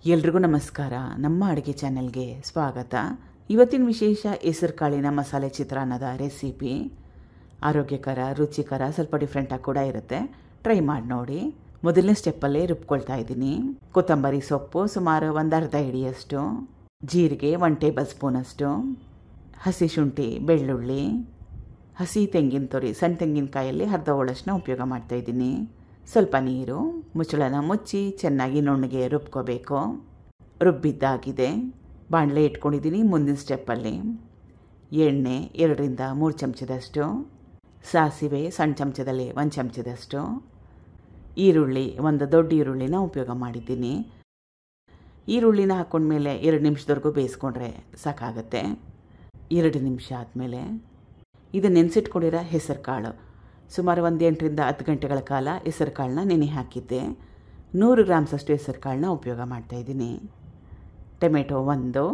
ಎಲ್ರಿಗೂ ನಮಸ್ಕಾರ. ನಮ್ಮ ಅಡುಗೆ ಚಾನೆಲ್ಗೆ ಸ್ವಾಗತ. ಇವತ್ತಿನ ವಿಶೇಷ ಹೆಸರು ಕಾಳಿನ ಮಸಾಲೆ ಚಿತ್ರಾನ್ನದ ರೆಸಿಪಿ ಆರೋಗ್ಯಕರ, ರುಚಿಕರ, ಸ್ವಲ್ಪ ಡಿಫ್ರೆಂಟಾಗಿ ಕೂಡ ಇರುತ್ತೆ. ಟ್ರೈ ಮಾಡಿ ನೋಡಿ. ಮೊದಲನೇ ಸ್ಟೆಪ್ಪಲ್ಲೇ ರುಬ್ಕೊಳ್ತಾ ಇದ್ದೀನಿ. ಕೊತ್ತಂಬರಿ ಸೊಪ್ಪು ಸುಮಾರು ಒಂದು ಅರ್ಧ ಹಿಡಿಯಷ್ಟು, ಜೀರಿಗೆ 1 ಟೇಬಲ್ ಸ್ಪೂನಷ್ಟು, ಹಸಿ ಶುಂಠಿ, ಬೆಳ್ಳುಳ್ಳಿ, ಹಸಿ ತೆಂಗಿನ ತುರಿ, ಸಣ್ಣ ತೆಂಗಿನಕಾಯಲ್ಲಿ ಅರ್ಧ ಹೋಳಷ್ಟನ್ನ ಉಪಯೋಗ ಮಾಡ್ತಾಯಿದ್ದೀನಿ. ಸ್ವಲ್ಪ ನೀರು, ಮುಚ್ಚಳನ ಮುಚ್ಚಿ ಚೆನ್ನಾಗಿ ನುಣ್ಣಗೆ ರುಬ್ಕೋಬೇಕು. ರುಬ್ಬಿದ್ದಾಗಿದೆ. ಬಾಣಲೆ ಇಟ್ಕೊಂಡಿದ್ದೀನಿ. ಮುಂದಿನ ಸ್ಟೆಪ್ಪಲ್ಲಿ ಎಣ್ಣೆ 2ರಿಂದ 3 ಚಮಚದಷ್ಟು, ಸಾಸಿವೆ ಸಣ್ಣ ಚಮಚದಲ್ಲಿ 1 ಚಮಚದಷ್ಟು, ಈರುಳ್ಳಿ ಒಂದು ದೊಡ್ಡ ಈರುಳ್ಳಿನ ಉಪಯೋಗ ಮಾಡಿದ್ದೀನಿ. ಈರುಳ್ಳಿನ ಹಾಕ್ಕೊಂಡ್ಮೇಲೆ 2 ನಿಮಿಷದವರೆಗೂ ಬೇಯಿಸ್ಕೊಂಡ್ರೆ ಸಾಕಾಗತ್ತೆ. 2 ನಿಮಿಷ ಆದಮೇಲೆ ಇದು ನೆನೆಸಿಟ್ಕೊಂಡಿರೋ ಹೆಸರು ಕಾಳು, ಸುಮಾರು 8ರಿಂದ 10 ಗಂಟೆಗಳ ಕಾಲ ಹೆಸರು ಕಾಳನ್ನ ನೆನೆ ಹಾಕಿದ್ದೆ. 100 ಗ್ರಾಮ್ಸಷ್ಟು ಹೆಸರು ಕಾಳನ್ನ ಉಪಯೋಗ ಮಾಡ್ತಾಯಿದ್ದೀನಿ. ಟೊಮೆಟೊ 1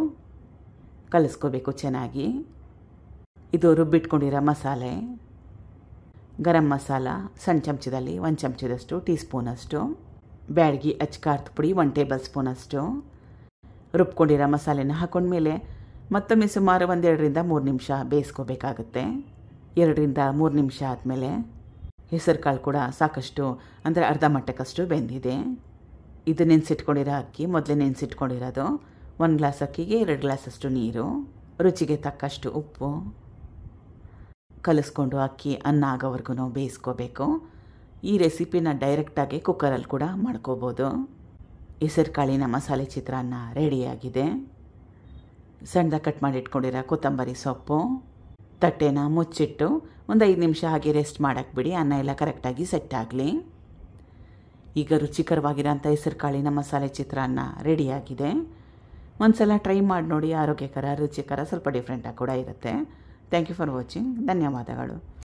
ಕಲಿಸ್ಕೋಬೇಕು ಚೆನ್ನಾಗಿ. ಇದು ರುಬ್ಬಿಟ್ಕೊಂಡಿರೋ ಮಸಾಲೆ, ಗರಂ ಮಸಾಲ ಸಣ್ಣ ಚಮಚದಲ್ಲಿ 1 ಚಮಚದಷ್ಟು, ಟೀ ಸ್ಪೂನಷ್ಟು, ಬ್ಯಾಡಗಿ ಅಚ್ಕಾರದ ಪುಡಿ 1 ಟೇಬಲ್ ಸ್ಪೂನಷ್ಟು. ರುಬ್ಕೊಂಡಿರೋ ಮಸಾಲೆನ ಹಾಕೊಂಡ್ಮೇಲೆ ಮತ್ತೊಮ್ಮೆ ಸುಮಾರು 2ರಿಂದ 3 ನಿಮಿಷ ಬೇಯಿಸ್ಕೋಬೇಕಾಗುತ್ತೆ. 2ರಿಂದ 3 ನಿಮಿಷ ಆದಮೇಲೆ ಹೆಸರು ಕಾಳು ಕೂಡ ಸಾಕಷ್ಟು, ಅಂದರೆ ಅರ್ಧ ಮಟ್ಟಕ್ಕಷ್ಟು ಬೆಂದಿದೆ. ಇದು ನೆನೆಸಿಟ್ಕೊಂಡಿರೋ ಅಕ್ಕಿ, ಮೊದಲೇ ನೆನೆಸಿಟ್ಕೊಂಡಿರೋದು. 1 ಗ್ಲಾಸ್ ಅಕ್ಕಿಗೆ 2 ಗ್ಲಾಸಷ್ಟು ನೀರು, ರುಚಿಗೆ ತಕ್ಕಷ್ಟು ಉಪ್ಪು ಕಲಿಸ್ಕೊಂಡು ಅಕ್ಕಿ ಅನ್ನ ಆಗೋವರೆಗೂ ಬೇಯಿಸ್ಕೋಬೇಕು. ಈ ರೆಸಿಪಿನ ಡೈರೆಕ್ಟಾಗಿ ಕುಕ್ಕರಲ್ಲಿ ಕೂಡ ಮಾಡ್ಕೋಬೋದು. ಹೆಸರು ಕಾಳಿನ ಮಸಾಲೆ ಚಿತ್ರಾನ್ನ ರೆಡಿಯಾಗಿದೆ. ಸಣ್ಣದಾಗಿ ಕಟ್ ಮಾಡಿ ಇಟ್ಕೊಂಡಿರೋ ಕೊತ್ತಂಬರಿ ಸೊಪ್ಪು, ತಟ್ಟೆನ ಮುಚ್ಚಿಟ್ಟು ಒಂದು 5 ನಿಮಿಷ ಹಾಗೆ ರೆಸ್ಟ್ ಮಾಡೋಕ್ಕೆ ಬಿಡಿ. ಅನ್ನ ಎಲ್ಲ ಕರೆಕ್ಟಾಗಿ ಸೆಟ್ ಆಗಲಿ. ಈಗ ರುಚಿಕರವಾಗಿರೋಂಥ ಹೆಸರು ಕಾಳಿನ ಮಸಾಲೆ ಚಿತ್ರಾನ್ನ ರೆಡಿಯಾಗಿದೆ. ಒಂದು ಸಲ ಟ್ರೈ ಮಾಡಿ ನೋಡಿ. ಆರೋಗ್ಯಕರ, ರುಚಿಕರ, ಸ್ವಲ್ಪ ಡಿಫ್ರೆಂಟಾಗಿ ಕೂಡ ಇರುತ್ತೆ. Thank you for watching. ಧನ್ಯವಾದಗಳು.